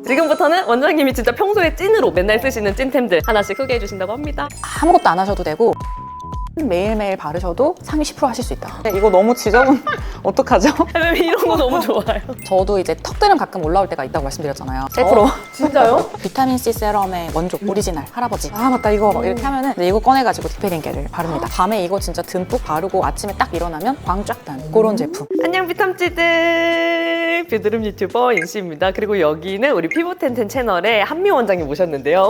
지금부터는 원장님이 진짜 평소에 찐으로 맨날 쓰시는 찐템들 하나씩 소개해 주신다고 합니다. 아무것도 안 하셔도 되고 매일매일 바르셔도 상위 10% 하실 수 있다. 이거 너무 지저분. 어떡하죠? 이런 거 너무 좋아요. 저도 이제 턱들은 가끔 올라올 때가 있다고 말씀드렸잖아요. 셀프로. 진짜요? 비타민C 세럼의 원조 오리지널 할아버지. 아 맞다 이거 막 이렇게 하면은 이거 꺼내가지고 디페링게를 바릅니다. 밤에 이거 진짜 듬뿍 바르고 아침에 딱 일어나면 광 쫙 단 그런 제품. 안녕 비탐찌들, 뷰드름 유튜버 인씨입니다. 그리고 여기는 우리 피부텐텐 채널의 한미 원장님 모셨는데요.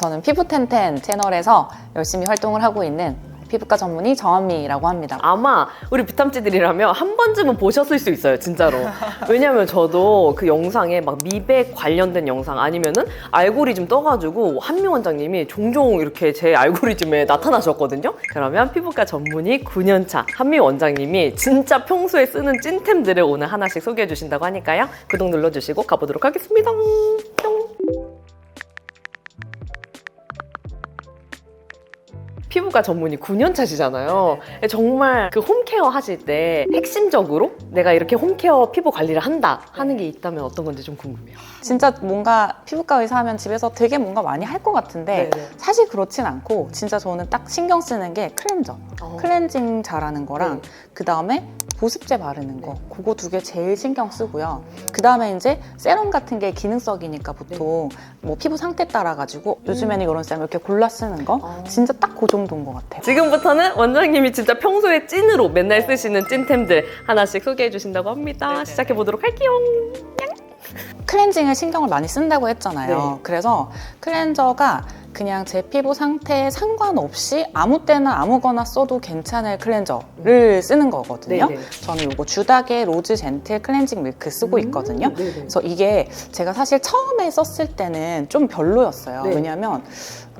저는 피부텐텐 채널에서 열심히 활동을 하고 있는 피부과 전문의 정한미라고 합니다. 아마 우리 비탐찌들이라면 한 번쯤은 보셨을 수 있어요, 진짜로. 왜냐면 저도 그 영상에 막 미백 관련된 영상 아니면은 알고리즘 떠가지고 한미 원장님이 종종 이렇게 제 알고리즘에 나타나셨거든요. 그러면 피부과 전문의 9년차 한미 원장님이 진짜 평소에 쓰는 찐템들을 오늘 하나씩 소개해 주신다고 하니까요. 구독 눌러주시고 가보도록 하겠습니다. 뿅. 피부과 전문의 9년 차시잖아요. 정말 그 홈케어 하실 때 핵심적으로 내가 이렇게 홈케어 피부 관리를 한다 하는 게 있다면 어떤 건지 좀 궁금해요. 진짜 뭔가 피부과 의사 하면 집에서 되게 뭔가 많이 할 것 같은데 네네. 사실 그렇진 않고 진짜 저는 딱 신경 쓰는 게 클렌저. 클렌징 잘하는 거랑 그 다음에 보습제 바르는 거 그거 두 개 제일 신경 쓰고요. 그 다음에 이제 세럼 같은 게 기능성이니까 보통 뭐 피부 상태 따라 가지고 요즘에는 이런 세럼 이렇게 골라 쓰는 거 진짜 딱 그 정도인 것 같아요. 지금부터는 원장님이 진짜 평소에 찐으로 맨날 쓰시는 찐템들 하나씩 소개해 주신다고 합니다. 시작해 보도록 할게요. 클렌징을 신경을 많이 쓴다고 했잖아요. 네. 그래서 클렌저가 그냥 제 피부 상태에 상관없이 아무 때나 아무거나 써도 괜찮을 클렌저를 쓰는 거거든요. 네네. 저는 이거 주닥의 로즈 젠틀 클렌징 밀크 쓰고 있거든요. 네네. 그래서 이게 제가 사실 처음에 썼을 때는 좀 별로였어요. 네. 왜냐면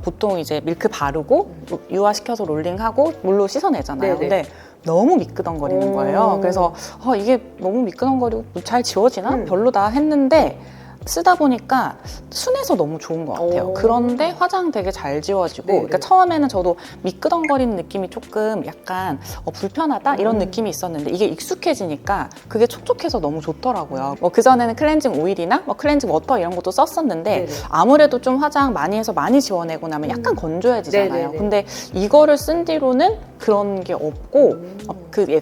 보통 이제 밀크 바르고 유화시켜서 롤링하고 물로 씻어내잖아요. 네네. 근데 너무 미끄덩거리는 거예요. 그래서 이게 너무 미끄덩거리고 잘 지워지나? 별로다 했는데 쓰다 보니까 순해서 너무 좋은 것 같아요. 그런데 화장 되게 잘 지워지고 그러니까 처음에는 저도 미끄덩거리는 느낌이 조금 약간 불편하다 이런 느낌이 있었는데 이게 익숙해지니까 그게 촉촉해서 너무 좋더라고요. 뭐 그전에는 클렌징 오일이나 뭐 클렌징 워터 이런 것도 썼었는데 네네. 아무래도 좀 화장 많이 해서 많이 지워내고 나면 약간 건조해지잖아요. 네네네. 근데 이거를 쓴 뒤로는 그런 게 없고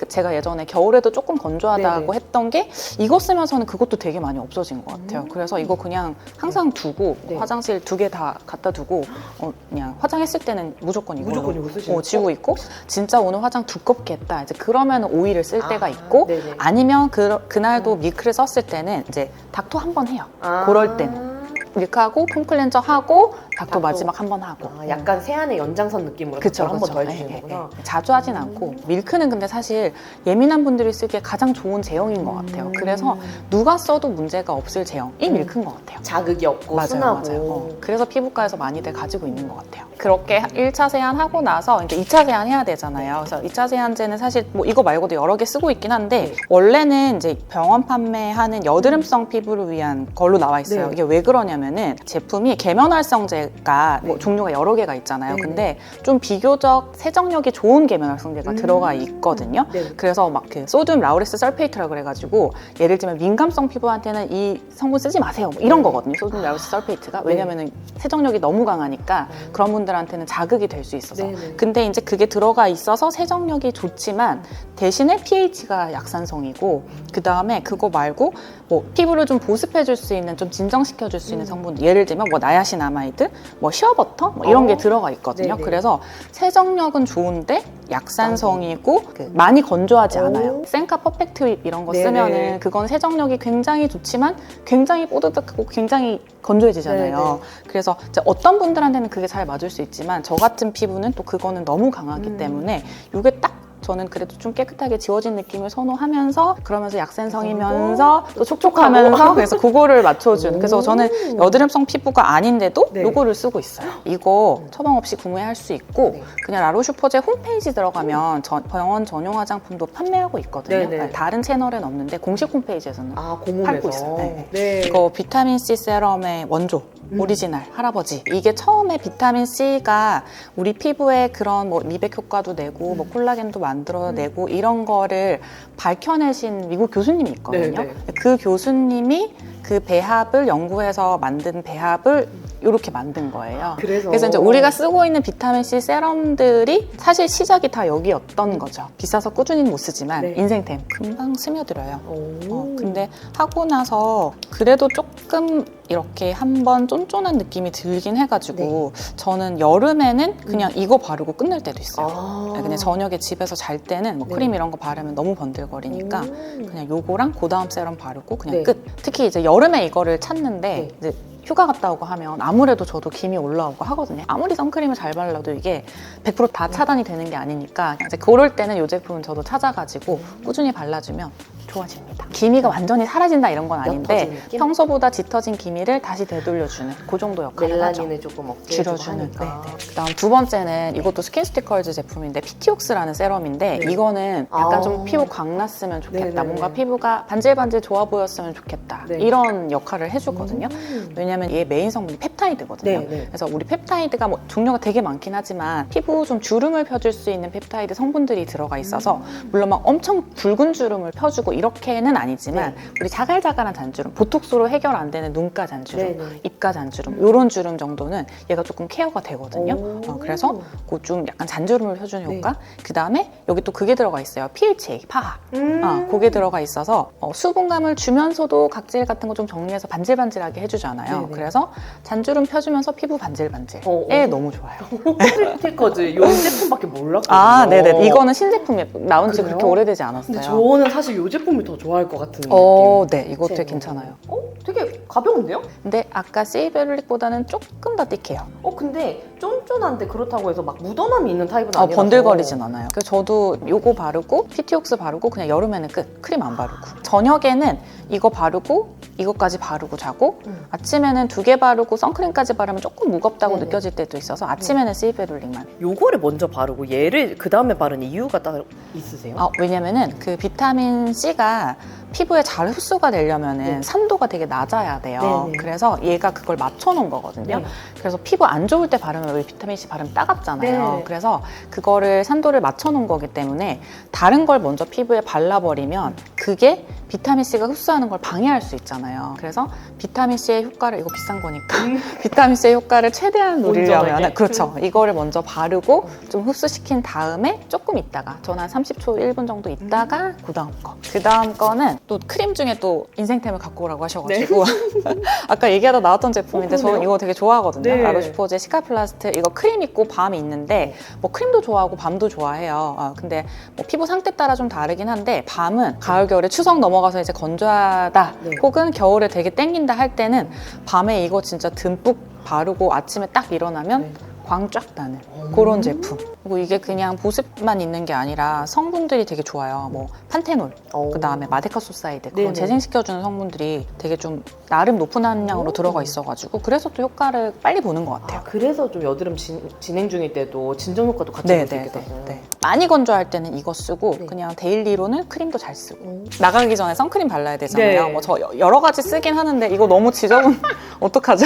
제가 예전에 겨울에도 조금 건조하다고 네네. 했던 게 이거 쓰면서는 그것도 되게 많이 없어진 것 같아요. 그래서 이거 그냥 항상 두고 네. 화장실 2개 다 갖다 두고 그냥 화장했을 때는 무조건 무조건 이거 쓰시는 지우고 있고 진짜 오늘 화장 두껍게 했다 이제 그러면 오일을 쓸 때가 있고 네네. 아니면 그날도 밀크를 썼을 때는 이제 닥토 한 번 해요. 그럴 때는 밀크하고 폼 클렌저 하고 닥토 마지막 한 번 하고 약간 세안의 연장선 느낌으로 그쵸, 한 번 더 그쵸. 해주시는 거구나. 자주 하진 않고 밀크는 근데 사실 예민한 분들이 쓰기에 가장 좋은 제형인 것 같아요. 그래서 누가 써도 문제가 없을 제형이 밀크인 것 같아요. 자극이 없고 순하고. 그래서 피부과에서 많이들 가지고 있는 것 같아요. 그렇게 1차 세안하고 나서 이제 2차 세안 해야 되잖아요. 그래서 2차 세안제는 사실 뭐 이거 말고도 여러 개 쓰고 있긴 한데 원래는 이제 병원 판매하는 여드름성 피부를 위한 걸로 나와 있어요. 네. 이게 왜 그러냐면은 제품이 계면활성제가 뭐 종류가 여러 개가 있잖아요. 네네. 근데 좀 비교적 세정력이 좋은 계면활성제가 들어가 있거든요. 네. 그래서 막 그 소듐 라우레스 설페이트라고 그래가지고 예를 들면 민감성 피부한테는 이 성분 쓰지 마세요. 뭐 이런 거거든요. 소듐 라우레스 설페이트가 왜냐면은 세정력이 너무 강하니까 그런 분들한테는 자극이 될 수 있어서. 네네. 근데 이제 그게 들어가 있어서 세정력이 좋지만 대신에 pH가 약산성이고 그 다음에 그거 말고 뭐 피부를 좀 보습해줄 수 있는 좀 진정시켜줄 수 있는 성분 예를 들면 뭐 나야신아마이드, 뭐 시어버터 뭐 이런 게 들어가 있거든요. 네네. 그래서 세정력은 좋은데 약산성이고 많이 건조하지 않아요. 센카 퍼펙트 립 이런 거 네네. 쓰면은 그건 세정력이 굉장히 좋지만 굉장히 뽀드득하고 굉장히 건조해지잖아요. 네네. 그래서 이제 어떤 분들한테는 그게 잘 맞을 수 있지만 저 같은 피부는 또 그거는 너무 강하기 때문에 이게 딱 저는 그래도 좀 깨끗하게 지워진 느낌을 선호하면서 그러면서 약산성이면서 또 촉촉하면서 그래서 그거를 맞춰준 그래서 저는 여드름성 피부가 아닌데도 네. 이거를 쓰고 있어요. 이거 처방 없이 구매할 수 있고 네. 그냥 라로슈퍼제 홈페이지 들어가면 병원 전용 화장품도 판매하고 있거든요. 네네. 다른 채널엔 없는데 공식 홈페이지에서는 고몸에서. 팔고 있어요. 네. 네. 이거 비타민C 세럼의 원조 오리지널 할아버지. 이게 처음에 비타민 C가 우리 피부에 그런 뭐 미백 효과도 내고 뭐 콜라겐도 만들어내고 이런 거를 밝혀내신 미국 교수님이 있거든요. 네네. 그 교수님이 그 배합을 연구해서 만든 배합을 이렇게 만든 거예요. 그래서 이제 우리가 쓰고 있는 비타민 C 세럼들이 사실 시작이 다 여기였던 거죠. 비싸서 꾸준히는 못 쓰지만 네. 인생템 금방 스며들어요. 오. 근데 하고 나서 그래도 조금 이렇게 한번 쫀쫀한 느낌이 들긴 해가지고 저는 여름에는 그냥 이거 바르고 끝낼 때도 있어요. 아. 그냥 저녁에 집에서 잘 때는 뭐 네. 크림 이런 거 바르면 너무 번들거리니까 오. 그냥 요거랑 고다음 세럼 바르고 그냥 네. 끝. 특히 이제 여름에 이거를 찾는데 네. 이제 휴가 갔다 오고 하면 아무래도 저도 김이 올라오고 하거든요. 아무리 선크림을 잘 발라도 이게 100% 다 차단이 되는 게 아니니까 이제 그럴 때는 이 제품은 저도 찾아가지고 꾸준히 발라주면 좋아집니다. 기미가 완전히 사라진다 이런 건 옅어진 아닌데 느낌? 평소보다 짙어진 기미를 다시 되돌려주는 그 정도 역할을 하죠. 멜라닌을 조금 없게 줄여주는. 하니까. 그다음 두 번째는 이것도 스킨스티컬즈 제품인데 피티옥스라는 세럼인데 네. 이거는 약간 아. 좀 피부 광났으면 좋겠다. 네네네. 뭔가 피부가 반질반질 좋아 보였으면 좋겠다. 네. 이런 역할을 해주거든요. 음. 왜냐면 얘 메인 성분이 펩타이드거든요. 네, 네. 그래서 우리 펩타이드가 뭐 종류가 되게 많긴 하지만 피부 좀 주름을 펴줄 수 있는 펩타이드 성분들이 들어가 있어서 물론 막 엄청 붉은 주름을 펴주고 이렇게는 아니지만 네. 우리 자갈자갈한 잔주름, 보톡스로 해결 안 되는 눈가 잔주름, 네, 네. 입가 잔주름 이런 주름 정도는 얘가 조금 케어가 되거든요. 오. 그래서 그 좀 약간 잔주름을 펴주는 네. 효과. 그 다음에 여기 또 그게 들어가 있어요. PHA, 파하. 그게 들어가 있어서 수분감을 주면서도 각질 같은 거 좀 정리해서 반질반질하게 해주잖아요. 네네. 그래서 잔주름 펴주면서 피부 반질반질에 너무 좋아요. 스티커즈 이 제품밖에 몰랐거든요. 아, 네네. 이거는 신제품이에요. 나온 지 그래요? 그렇게 오래되지 않았어요. 근데 저는 사실 이 제품을 더 좋아할 것 같은 느낌. 네. 이것도 제가. 괜찮아요. 되게 가벼운데요? 근데 아까 세이베릴릭보다는 조금 더 띡해요. 근데 쫀쫀한데 그렇다고 해서 막 묻어남이 있는 타입은 아니라서 번들거리진 않아요. 그래서 저도 요거 바르고 피티옥스 바르고 그냥 여름에는 끝. 크림 안 바르고. 저녁에는 이거 바르고 이거까지 바르고 자고 아침에는 2개 바르고 선크림까지 바르면 조금 무겁다고 네네. 느껴질 때도 있어서 아침에는 세이베릴릭만. 요거를 먼저 바르고 얘를 그 다음에 바르는 이유가 따로 있으세요? 왜냐면은 그 비타민 C가 피부에 잘 흡수가 되려면은 네. 산도가 되게 낮아야 돼요. 네네. 그래서 얘가 그걸 맞춰놓은 거거든요. 네. 그래서 피부 안 좋을 때 바르면 왜 비타민 C 바르면 따갑잖아요. 네. 그래서 그거를 산도를 맞춰놓은 거기 때문에 다른 걸 먼저 피부에 발라버리면 그게 비타민 C가 흡수하는 걸 방해할 수 있잖아요. 그래서 비타민 C의 효과를 이거 비싼 거니까 비타민 C의 효과를 최대한 누리려면 온전하게. 그렇죠. 이거를 먼저 바르고 좀 흡수시킨 다음에 조금 있다가 저는 한 30초, 1분 정도 있다가 그 다음 거. 그 다음 거는 또 크림 중에 또 인생템을 갖고 오라고 하셔가지고 아까 얘기하다 나왔던 제품인데 저는 이거 되게 좋아하거든요. 네. 라로슈포즈의 시카플라스트 이거 크림 있고 밤이 있는데 뭐 크림도 좋아하고 밤도 좋아해요. 근데 뭐 피부 상태 따라 좀 다르긴 한데 밤은 가을, 겨울에 추석 넘어가서 이제 건조하다 네. 혹은 겨울에 되게 땡긴다 할 때는 밤에 이거 진짜 듬뿍 바르고 아침에 딱 일어나면 네. 광 쫙 나는 그런 제품. 그리고 이게 그냥 보습만 있는 게 아니라 성분들이 되게 좋아요. 뭐 판테놀, 그 다음에 마데카 소사이드 그런 네네. 재생시켜주는 성분들이 되게 좀 나름 높은 함량으로 들어가 있어가지고 그래서 또 효과를 빨리 보는 것 같아요. 그래서 좀 여드름 진행 중일 때도 진정 효과도 같이 볼 수 있겠다고요. 많이 건조할 때는 이거 쓰고 네. 그냥 데일리로는 크림도 잘 쓰고 나가기 전에 선크림 발라야 되잖아요. 네. 뭐 저 여러 가지 쓰긴 하는데 이거 너무 지저분 어떡하죠?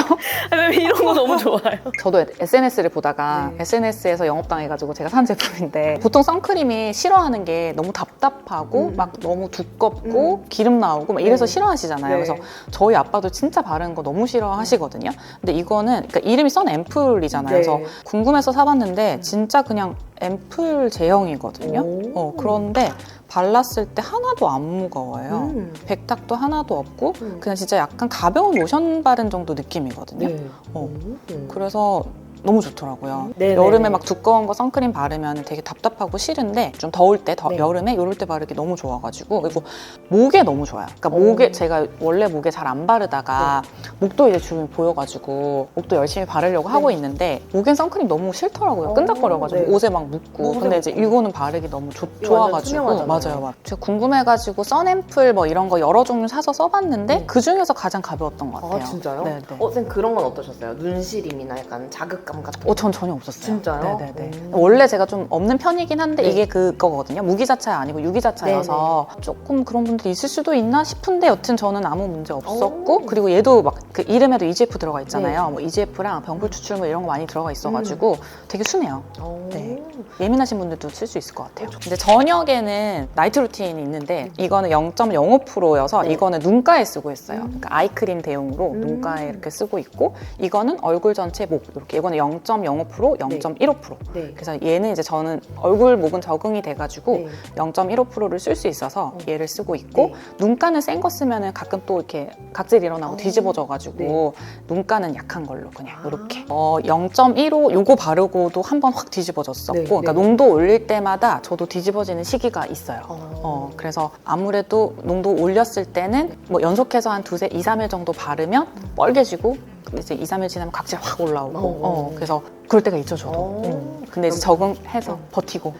이런 거 너무 좋아요. 저도 SNS를 보다가 네. SNS에서 영업당해가지고 제가 산 제품인데 보통 선크림이 싫어하는 게 너무 답답하고 막 너무 두껍고 기름 나오고 막 이래서 네. 싫어하시잖아요. 네. 그래서 저희 아빠도 진짜 바르는 거 너무 싫어하시거든요. 근데 이거는 그러니까 이름이 선 앰플이잖아요. 네. 그래서 궁금해서 사봤는데 진짜 그냥 앰플 제형이거든요. 오. 그런데 발랐을 때 하나도 안 무거워요. 백탁도 하나도 없고 그냥 진짜 약간 가벼운 로션 바른 정도 느낌이거든요. 네. 그래서 너무 좋더라고요. 네네. 여름에 막 두꺼운 거 선크림 바르면 되게 답답하고 싫은데 좀 더울 때, 네. 여름에 이럴 때 바르기 너무 좋아가지고 그리고 목에 너무 좋아요. 그러니까 목에 제가 원래 목에 잘 안 바르다가 목도 이제 주름이 보여가지고 목도 열심히 바르려고 하고 있는데 목엔 선크림 너무 싫더라고요. 끈적거려가지고 네. 옷에 막 묻고 옷에 근데 이제 묻고. 이거는 바르기 너무 이거 좋아가지고 완전 맞아요. 제가 궁금해가지고 선앰플 뭐 이런 거 여러 종류 사서 써봤는데 그 중에서 가장 가벼웠던 것 같아요. 아 진짜요? 네. 쌤 그런 건 어떠셨어요? 눈시림이나 약간 자극감 자극감 같은 거? 전 전혀 없었어요. 진짜요? 네네네. 원래 제가 좀 없는 편이긴 한데 네. 이게 그거거든요. 무기자차가 아니고 유기자차여서 조금 그런 분들이 있을 수도 있나 싶은데 여튼 저는 아무 문제 없었고 오. 그리고 얘도 막 그 이름에도 EGF 들어가 있잖아요. 네. 뭐 EGF랑 병풀 추출물 이런 거 많이 들어가 있어가지고 되게 순해요. 네. 예민하신 분들도 쓸 수 있을 것 같아요. 근데 저녁에는 나이트 루틴이 있는데 이거는 0.05%여서 네. 이거는 눈가에 쓰고 있어요. 그러니까 아이크림 대용으로 눈가에 이렇게 쓰고 있고 이거는 얼굴 전체 목 이렇게 이거는 0.05%, 0.15%. 네. 그래서 얘는 이제 저는 얼굴 목은 적응이 돼가지고 네. 0.15%를 쓸 수 있어서 얘를 쓰고 있고 네. 눈가는 센 거 쓰면은 가끔 또 이렇게 각질 일어나고 뒤집어져가지고 눈가는 약한 걸로 그냥 이렇게 0.15 요거 바르고도 한 번 확 뒤집어졌었고 네. 그러니까 네. 농도 올릴 때마다 저도 뒤집어지는 시기가 있어요. 그래서 아무래도 농도 올렸을 때는 뭐 연속해서 한 2, 3일 정도 바르면 뻘개지고 이제 2, 3일 지나면 각질 확 올라오고 그래서 그럴 때가 있죠 저도. 근데 이제 적응해서 버티고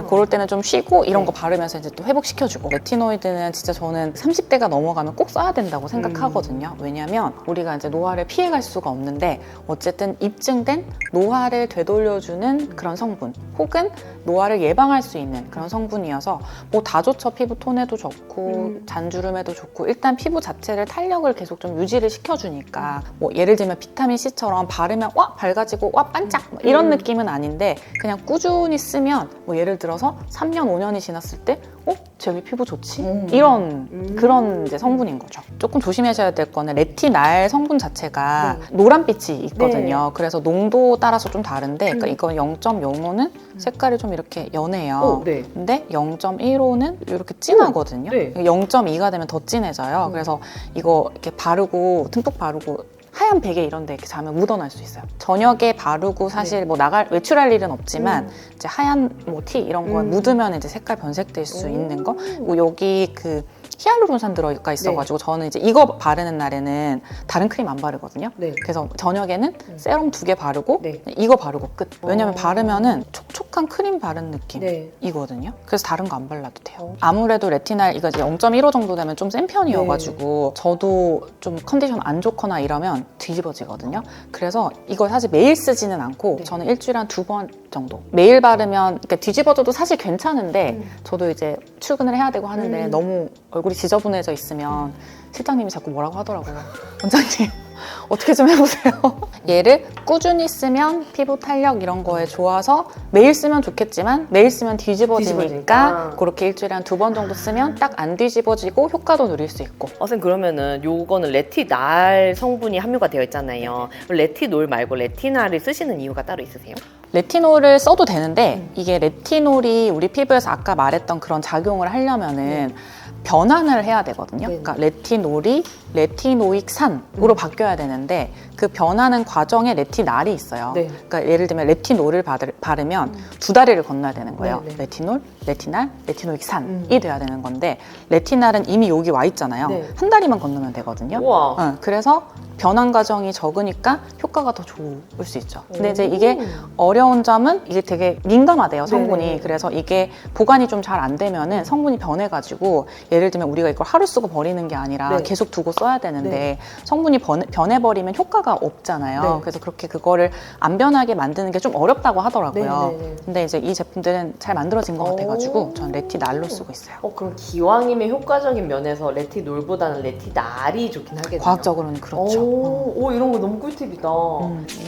그럴 때는 좀 쉬고 이런 거 바르면서 이제 또 회복시켜주고 레티노이드는 진짜 저는 30대가 넘어가면 꼭 써야 된다고 생각하거든요. 왜냐면 우리가 이제 노화를 피해갈 수가 없는데 어쨌든 입증된 노화를 되돌려주는 그런 성분 혹은 노화를 예방할 수 있는 그런 성분이어서 뭐 다 좋죠. 피부 톤에도 좋고 잔주름에도 좋고 일단 피부 자체를 탄력을 계속 좀 유지를 시켜주니까 뭐 예를 들면 비타민 C처럼 바르면 와 밝아지고 와 반짝 뭐 이런 느낌은 아닌데 그냥 꾸준히 쓰면 뭐 예를 들어서 3년 5년이 지났을 때 쟤 피부 좋지? 이런 그런 이제 성분인 거죠. 조금 조심하셔야 될 거는 레티날 성분 자체가 노란빛이 있거든요. 그래서 농도 따라서 좀 다른데 그러니까 이건 0.05는 색깔이 좀 이렇게 연해요. 네. 근데 0.15는 이렇게 진하거든요. 네. 0.2가 되면 더 진해져요. 그래서 이거 이렇게 바르고 듬뿍 바르고 하얀 베개 이런 데 이렇게 자면 묻어날 수 있어요. 저녁에 바르고 사실 뭐 외출할 일은 없지만 이제 하얀 뭐 티 이런 거에 묻으면 이제 색깔 변색될 수 있는 거. 그리고 여기 그 히알루론산 들어가 있어가지고 저는 이제 이거 바르는 날에는 다른 크림 안 바르거든요. 네. 그래서 저녁에는 세럼 2개 바르고 네. 이거 바르고 끝. 왜냐면 바르면은 촉촉한 크림 바른 네. 느낌이거든요. 그래서 다른 거 안 발라도 돼요. 아무래도 레티날 이거 이제 0.15 정도 되면 좀 센 편이어가지고 저도 좀 컨디션 안 좋거나 이러면 뒤집어지거든요. 그래서 이걸 사실 매일 쓰지는 않고 저는 일주일에 한 2번 정도. 매일 바르면 그러니까 뒤집어져도 사실 괜찮은데 저도 이제 출근을 해야 되고 하는데 너무 얼굴이 지저분해져 있으면 실장님이 자꾸 뭐라고 하더라고요. 원장님 어떻게 좀 해보세요. 얘를 꾸준히 쓰면 피부 탄력 이런 거에 좋아서 매일 쓰면 좋겠지만 매일 쓰면 뒤집어지니까 그렇게 일주일에 한 2번 정도 쓰면 딱 안 뒤집어지고 효과도 누릴 수 있고. 선생님 그러면은 요거는 레티날 성분이 함유가 되어 있잖아요. 레티놀 말고 레티날을 쓰시는 이유가 따로 있으세요? 레티놀을 써도 되는데 이게 레티놀이 우리 피부에서 아까 말했던 그런 작용을 하려면은 변환을 해야 되거든요. 그러니까 레티놀이 레티노익산으로 바뀌어야 되는데 그 변하는 과정에 레티날이 있어요. 그러니까 예를 들면 레티놀을 바르면 2다리를 건너야 되는 거예요. 레티놀, 레티날, 레티노익산이 돼야 되는 건데 레티날은 이미 여기 와 있잖아요. 한 다리만 건너면 되거든요. 그래서 변환 과정이 적으니까 효과가 더 좋을 수 있죠. 근데 이제 이게 어려운 점은 이게 되게 민감하대요, 성분이. 그래서 이게 보관이 좀 잘 안 되면은 성분이 변해가지고 예를 들면 우리가 이걸 하루 쓰고 버리는 게 아니라 계속 두고 써야 되는데 성분이 변해버리면 효과가 없잖아요. 그래서 그렇게 그거를 안 변하게 만드는 게 좀 어렵다고 하더라고요. 근데 이제 이 제품들은 잘 만들어진 것 같아가지고 전 레티날로 쓰고 있어요. 그럼 기왕이면 효과적인 면에서 레티놀보다는 레티날이 좋긴 하겠네요. 과학적으로는 그렇죠. 오, 이런 거 너무 꿀팁이다.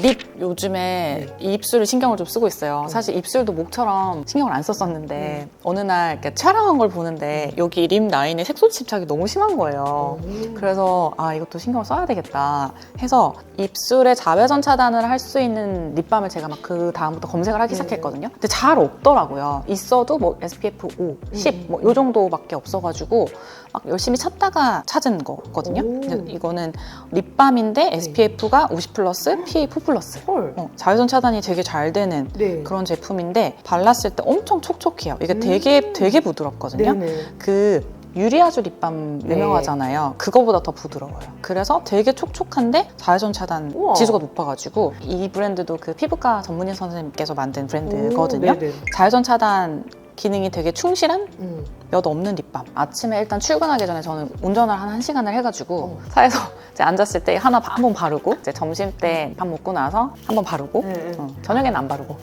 립 요즘에 입술을 신경을 좀 쓰고 있어요. 사실 입술도 목처럼 신경을 안 썼었는데 어느 날 이렇게 촬영한 걸 보는데 여기 립 라인에 색소 침착이 너무 심한 거예요. 그래서 이것도 신경을 써야 되겠다 해서 입술에 자외선 차단을 할 수 있는 립밤을 제가 막 그 다음부터 검색을 하기 시작했거든요. 근데 잘 없더라고요. 있어도 뭐 SPF 5, 10 뭐 요 정도밖에 없어가지고 막 열심히 찾다가 찾은 거거든요. 이거는 립밤인데 SPF가 50 플러스, PA 4 플러스. 자외선 차단이 되게 잘 되는 그런 제품인데 발랐을 때 엄청 촉촉해요. 이게 되게 부드럽거든요. 그 유리아주 립밤 유명하잖아요. 그거보다 더 부드러워요. 그래서 되게 촉촉한데 자외선 차단 지수가 높아가지고 이 브랜드도 그 피부과 전문의 선생님께서 만든 브랜드거든요. 자외선 차단 기능이 되게 충실한 몇 없는 립밤. 아침에 일단 출근하기 전에 저는 운전을 한 1시간을 해가지고 차에서 이제 앉았을 때 하나 한 번 바르고 이제 점심 때 밥 먹고 나서 한 번 바르고 저녁에는 안 바르고.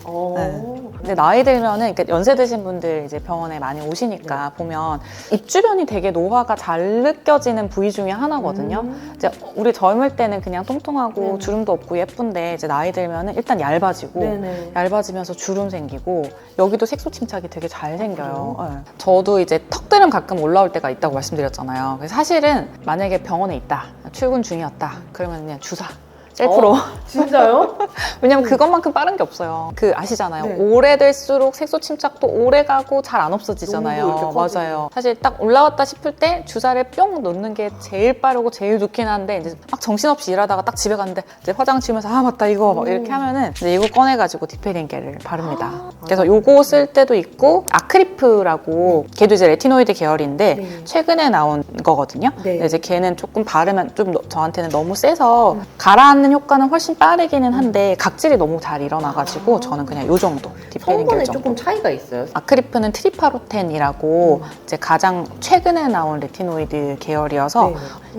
근데 나이 들면은 그러니까 연세 드신 분들 이제 병원에 많이 오시니까 보면 입 주변이 되게 노화가 잘 느껴지는 부위 중에 하나거든요. 이제 우리 젊을 때는 그냥 통통하고 주름도 없고 예쁜데 이제 나이 들면은 일단 얇아지고 얇아지면서 주름 생기고 여기도 색소 침착이 되게 잘 생겨요. 네. 저도 이제 턱드름 가끔 올라올 때가 있다고 말씀드렸잖아요. 그래서 사실은 만약에 병원에 있다, 출근 중이었다, 그러면 그냥 주사. 셀프로. 진짜요? 왜냐면 그것만큼 빠른 게 없어요. 그 아시잖아요. 오래될수록 색소 침착도 오래 가고 잘 안 없어지잖아요. 맞아요. 사실 딱 올라왔다 싶을 때 주사를 뿅 놓는 게 제일 빠르고 제일 좋긴 한데 이제 막 정신없이 일하다가 딱 집에 갔는데 이제 화장 지우면서 아 맞다 이거 막 이렇게 하면은 이제 이거 꺼내가지고 디페링겔을 바릅니다. 그래서 요거 쓸 때도 있고 아크리프라고 걔도 이제 레티노이드 계열인데 최근에 나온 거거든요. 근데 이제 걔는 조금 바르면 좀 저한테는 너무 세서 가라앉는 효과는 훨씬 빠르기는 한데 각질이 너무 잘 일어나가지고 저는 그냥 요 정도 디페링겔 성분에 정도. 조금 차이가 있어요? 아크리프는 트리파로텐이라고 이제 가장 최근에 나온 레티노이드 계열이어서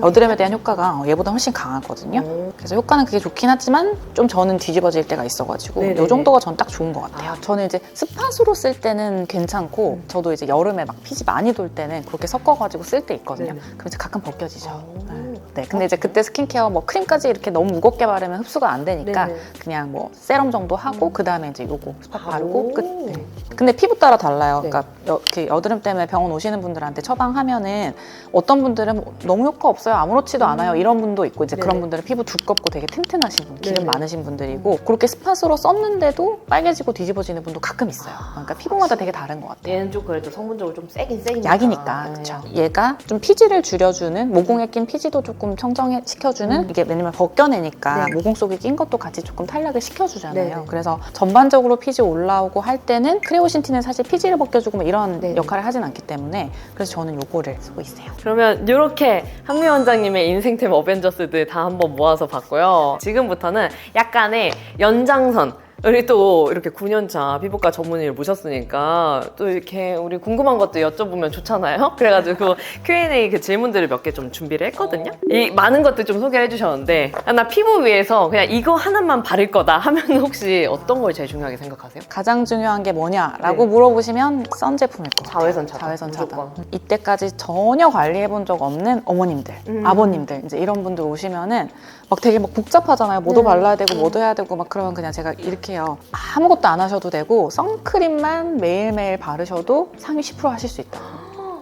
여드름에 대한 효과가 얘보다 훨씬 강하거든요. 그래서 효과는 그게 좋긴 하지만 좀 저는 뒤집어질 때가 있어가지고 요 정도가 전 딱 좋은 것 같아요. 저는 이제 스팟으로 쓸 때는 괜찮고 저도 이제 여름에 막 피지 많이 돌 때는 그렇게 섞어가지고 쓸 때 있거든요. 그럼 이제 가끔 벗겨지죠. 네, 근데 이제 그때 스킨케어 뭐 크림까지 이렇게 너무 무겁게 바르면 흡수가 안 되니까 그냥 뭐 세럼 정도 하고 그 다음에 이제 요거 스팟 바르고 끝. 네. 근데 피부 따라 달라요. 그러니까 여드름 때문에 병원 오시는 분들한테 처방하면은 어떤 분들은 너무 효과 없어요, 아무렇지도 않아요 이런 분도 있고 이제 그런 분들은 피부 두껍고 되게 튼튼하신 분, 기름 많으신 분들이고 그렇게 스팟으로 썼는데도 빨개지고 뒤집어지는 분도 가끔 있어요. 그러니까 피부마다 되게 다른 것 같아요. 얘는 좀 그래도 성분적으로 좀 세긴 세니까. 약이니까 그렇죠. 얘가 좀 피지를 줄여주는 모공에 낀 피지도 조금 청정시켜주는 이게 왜냐면 벗겨내니까 모공 속에 낀 것도 같이 조금 탈락을 시켜주잖아요. 그래서 전반적으로 피지 올라오고 할 때는 크레오신틴은 사실 피지를 벗겨주고 뭐 이런 역할을 하진 않기 때문에 그래서 저는 요거를 쓰고 있어요. 그러면 이렇게 한미 원장님의 인생템 어벤져스들 다 한번 모아서 봤고요. 지금부터는 약간의 연장선. 우리 또 이렇게 9년차 피부과 전문의를 모셨으니까 또 이렇게 우리 궁금한 것도 여쭤보면 좋잖아요. 그래가지고 Q&A 그 질문들을 몇 개 좀 준비를 했거든요. 이 많은 것들 좀 소개를 해주셨는데 나 피부 위해서 그냥 이거 하나만 바를 거다 하면 혹시 어떤 걸 제일 중요하게 생각하세요? 가장 중요한 게 뭐냐라고 물어보시면 선 제품일 것 같아요. 자외선 차단. 자외선 차단. 이때까지 전혀 관리해본 적 없는 어머님들, 아버님들 이제 이런 분들 오시면은 막 되게 막 복잡하잖아요. 뭐도 발라야 되고 뭐도 해야 되고 막 그러면 그냥 제가 이렇게 해요. 아무것도 안 하셔도 되고 선크림만 매일매일 바르셔도 상위 10% 하실 수 있다.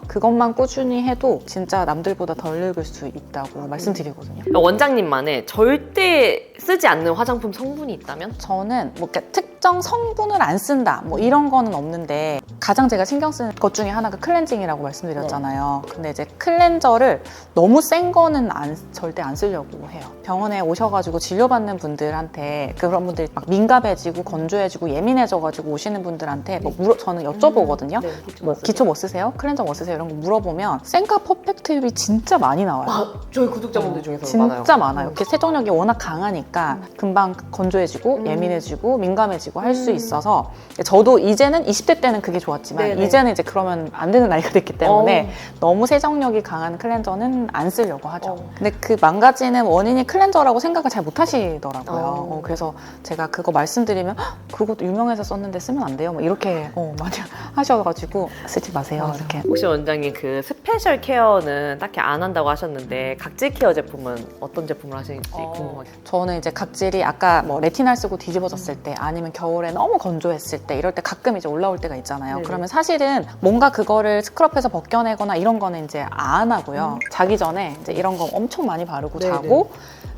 그것만 꾸준히 해도 진짜 남들보다 덜 늙을 수 있다고 말씀드리거든요. 원장님만의 절대 쓰지 않는 화장품 성분이 있다면? 저는 뭐 이렇게 특정 성분을 안 쓴다 뭐 이런 거는 없는데 가장 제가 신경 쓰는 것 중에 하나가 클렌징이라고 말씀드렸잖아요. 근데 이제 클렌저를 너무 센 거는 절대 안 쓰려고 해요. 병원에 오셔가지고 진료받는 분들한테 그런 분들이 막 민감해지고 건조해지고 예민해져가지고 오시는 분들한테 뭐 저는 여쭤보거든요. 뭐 기초 뭐 쓰세요? 클렌저 뭐 쓰세요? 이런 거 물어보면 센카 퍼펙트율이 진짜 많이 나와요. 저희 구독자분들 중에서 진짜 많아요. 이렇게 세정력이 워낙 강하니까 금방 건조해지고 예민해지고 민감해지고 할 수 있어서 저도 이제는 20대 때는 그게 좋았지만 이제는 이제 그러면 안 되는 나이가 됐기 때문에 너무 세정력이 강한 클렌저는 안 쓰려고 하죠. 근데 그 망가지는 원인이 클렌저라고 생각을 잘 못 하시더라고요. 그래서 제가 그거 말씀드리면 그거 유명해서 썼는데 쓰면 안 돼요. 뭐 이렇게 많이 하셔가지고 쓰지 마세요. 이렇게. 혹시 원장님 그 스페셜 케어는 딱히 안 한다고 하셨는데 각질 케어 제품은 어떤 제품을 하시는지 궁금해요. 저는 이제 각질이 아까 뭐 레티날 쓰고 뒤집어졌을 때 아니면 겨울에 너무 건조했을 때 이럴 때 가끔 이제 올라올 때가 있잖아요. 그러면 사실은 뭔가 그거를 스크럽해서 벗겨내거나 이런 거는 이제 안 하고요. 자기 전에 이제 이런 거 엄청 많이 바르고 자고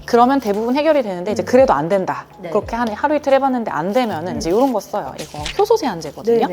그러면 대부분 해결이 되는데 이제 그래도 안 된다. 그렇게 하루 이틀 해봤는데 안 되면은 이제 이런 거 써요. 이거 효소 세안제거든요.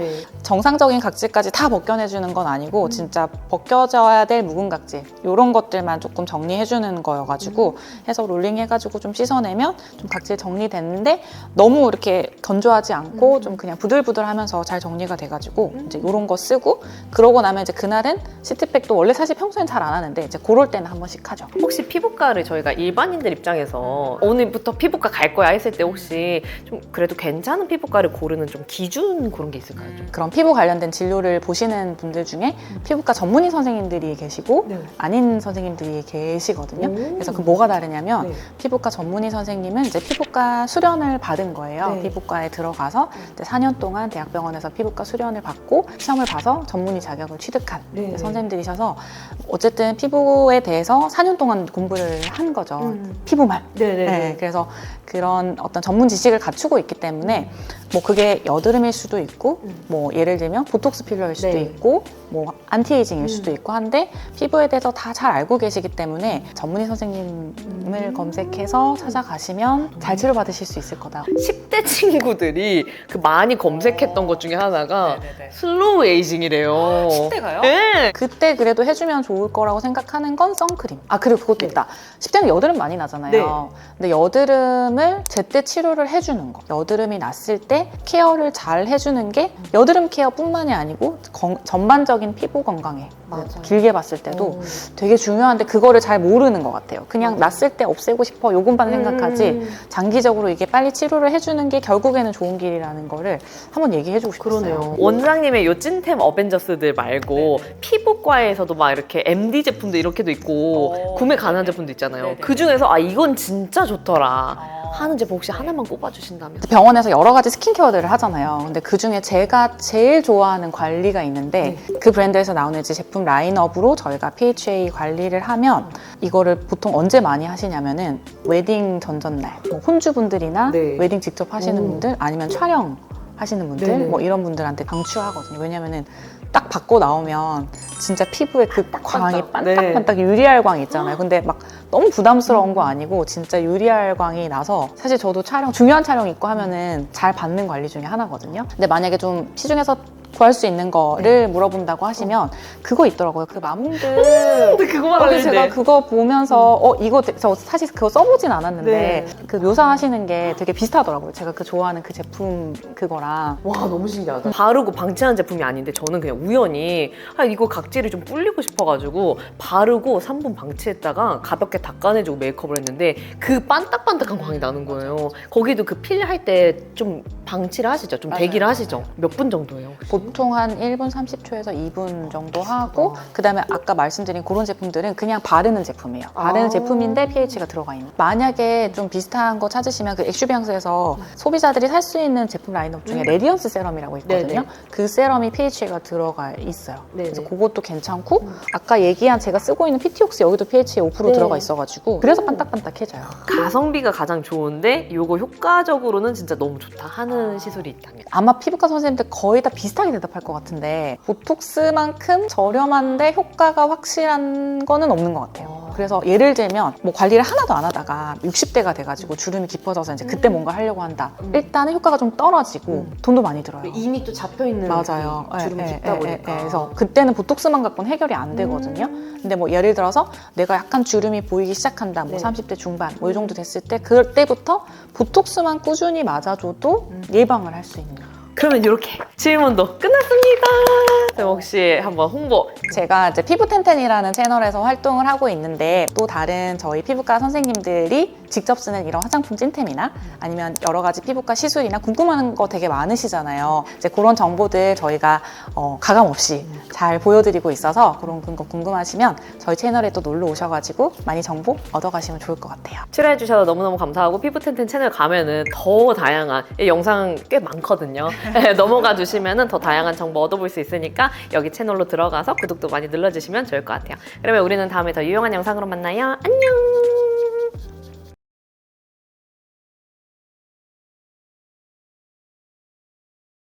정상적인 각질까지 다 벗겨내주는 건 아니고 진짜 벗겨져야 될 묵은 각질 이런 것들만 조금 정리해주는 거여가지고 해서 롤링 해가지고 좀 씻어내면 좀 각질 정리됐는데 너무 이렇게 건조하지 않고 좀 그냥 부들부들하면서 잘 정리가 돼가지고 이제 이런 거 쓰고 그러고 나면 이제 그날은 시트팩도 원래 사실 평소엔 잘 안 하는데 이제 그럴 때는 한 번씩 하죠. 혹시 피부과를 저희가 일반인들이 입장에서 오늘부터 피부과 갈 거야 했을 때 혹시 좀 그래도 괜찮은 피부과를 고르는 좀 기준 그런 게 있을까요? 좀? 그런 피부 관련된 진료를 보시는 분들 중에 피부과 전문의 선생님들이 계시고 네. 아닌 선생님들이 계시거든요. 오. 그래서 그 뭐가 다르냐면 네. 피부과 전문의 선생님은 이제 피부과 수련을 받은 거예요. 네. 피부과에 들어가서 이제 4년 동안 대학병원에서 피부과 수련을 받고 시험을 봐서 전문의 자격을 취득한 네. 선생님들이셔서 어쨌든 피부에 대해서 4년 동안 공부를 한 거죠. 피부만. 네네. 네, 그래서 그런 어떤 전문 지식을 갖추고 있기 때문에 뭐 그게 여드름일 수도 있고 뭐 예를 들면 보톡스 필러일 수도 네. 있고 뭐 안티에이징일 수도 있고 한데 피부에 대해서 다 잘 알고 계시기 때문에 전문의 선생님을 검색해서 찾아가시면 잘 치료받으실 수 있을 거다. 10대 친구들이 그 많이 검색했던 것 중에 하나가 네네네. 슬로우 에이징이래요. 10대가요? 네. 그때 그래도 해주면 좋을 거라고 생각하는 건 선크림. 아, 그리고 그것도 있다. 10대는 여드름 많이 나잖아요. 네. 근데 여드름을 제때 치료를 해주는 거. 여드름이 났을 때 케어를 잘 해주는 게 여드름 케어뿐만이 아니고 전반적인 피부 건강에 맞아요. 길게 봤을 때도 되게 중요한데 그거를 잘 모르는 것 같아요. 그냥 났을 때 없애고 싶어 요것만 생각하지 장기적으로 이게 빨리 치료를 해주는 게 결국에는 좋은 길이라는 거를 한번 얘기해주고 싶었어요. 그러네요. 원장님의 요 찐템 어벤져스들 말고 네네. 피부과에서도 막 이렇게 MD 제품도 이렇게도 있고 오, 구매 가능한 네네. 제품도 있잖아요. 네네. 그 중에서 아 이건 진짜 좋더라 하는 제품 혹시 하나만 꼽아주신다면? 병원에서 여러 가지 스킨케어들을 하잖아요. 근데 그 중에 제가 제일 좋아하는 관리가 있는데 그 브랜드에서 나오는 이제 제품 라인업으로 저희가 PHA 관리를 하면 이거를 보통 언제 많이 하시냐면은 웨딩 전전날 뭐 혼주분들이나 네. 웨딩 직접 하시는 오. 분들 아니면 촬영 하시는 분들 네네. 뭐 이런 분들한테 강추하거든요. 왜냐면은 딱 받고 나오면 진짜 피부에 그 광이 반딱반딱 유리알 광이 있잖아요. 근데 막 너무 부담스러운 거 아니고 진짜 유리알 광이 나서 사실 저도 중요한 촬영 있고 하면은 잘 받는 관리 중에 하나거든요. 근데 만약에 좀 시중에서 구할 수 있는 거를 물어본다고 하시면 그거 있더라고요. 그 마몽드. 근데 그거만 그래서 알는데 제가 그거 보면서 이거 저 사실 그거 써보진 않았는데 네. 그 묘사하시는 게 되게 비슷하더라고요. 제가 그 좋아하는 그 제품 그거랑. 와 너무 신기하다. 바르고 방치하는 제품이 아닌데 저는 그냥 우연히 이거 각질이 좀 불리고 싶어가지고 바르고 3분 방치했다가 가볍게 닦아내주고 메이크업을 했는데 그 반딱반딱한 광이 나는 거예요. 거기도 그 필 할 때 좀 방치를 하시죠? 좀 맞아요. 대기를 하시죠? 몇 분 정도예요? 혹시? 보통 한 1분 30초에서 2분 정도 하고 그다음에 아까 말씀드린 그런 제품들은 그냥 바르는 제품이에요. 바르는 제품인데 pH가 들어가 있는. 만약에 좀 비슷한 거 찾으시면 그 엑슈비앙스에서 소비자들이 살 수 있는 제품 라인업 중에 레디언스 세럼이라고 있거든요. 네네. 그 세럼이 pH가 들어가 있어요. 네네. 그래서 그것도 괜찮고 아까 얘기한 제가 쓰고 있는 PT옥스 여기도 pH 5% 네. 들어가 있어가지고 그래서 반딱반딱해져요. 가성비가 가장 좋은데 이거 효과적으로는 진짜 너무 좋다 하는 시술이 있다면 아마 피부과 선생님들 거의 다 비슷하게 대답할 것 같은데 보톡스만큼 저렴한데 효과가 확실한 거는 없는 것 같아요. 그래서 예를 들면 뭐 관리를 하나도 안 하다가 60대가 돼가지고 주름이 깊어져서 이제 그때 뭔가 하려고 한다. 일단은 효과가 좀 떨어지고 돈도 많이 들어요. 이미 또 잡혀있는 맞아요. 주름 예, 깊다 예, 보니까 예, 그래서 그때는 보톡스만 갖고는 해결이 안 되거든요. 근데 뭐 예를 들어서 내가 약간 주름이 보이기 시작한다. 뭐 네. 30대 중반 뭐 이 정도 됐을 때 그때부터 보톡스만 꾸준히 맞아줘도 예방을 할 수 있는. 그러면 이렇게 질문도 끝났습니다. 그럼 혹시 한번 홍보 제가 이제 피부텐텐이라는 채널에서 활동을 하고 있는데 또 다른 저희 피부과 선생님들이 직접 쓰는 이런 화장품 찐템이나 아니면 여러 가지 피부과 시술이나 궁금한 거 되게 많으시잖아요. 이제 그런 정보들 저희가 가감 없이 잘 보여드리고 있어서 그런 거 궁금하시면 저희 채널에 또 놀러 오셔가지고 많이 정보 얻어가시면 좋을 것 같아요. 출연해주셔서 너무너무 감사하고 피부텐텐 채널 가면은 더 다양한 영상 꽤 많거든요. 넘어가 주시면은 더 다양한 정보 얻어볼 수 있으니까 여기 채널로 들어가서 구독도 많이 눌러주시면 좋을 것 같아요. 그러면 우리는 다음에 더 유용한 영상으로 만나요. 안녕!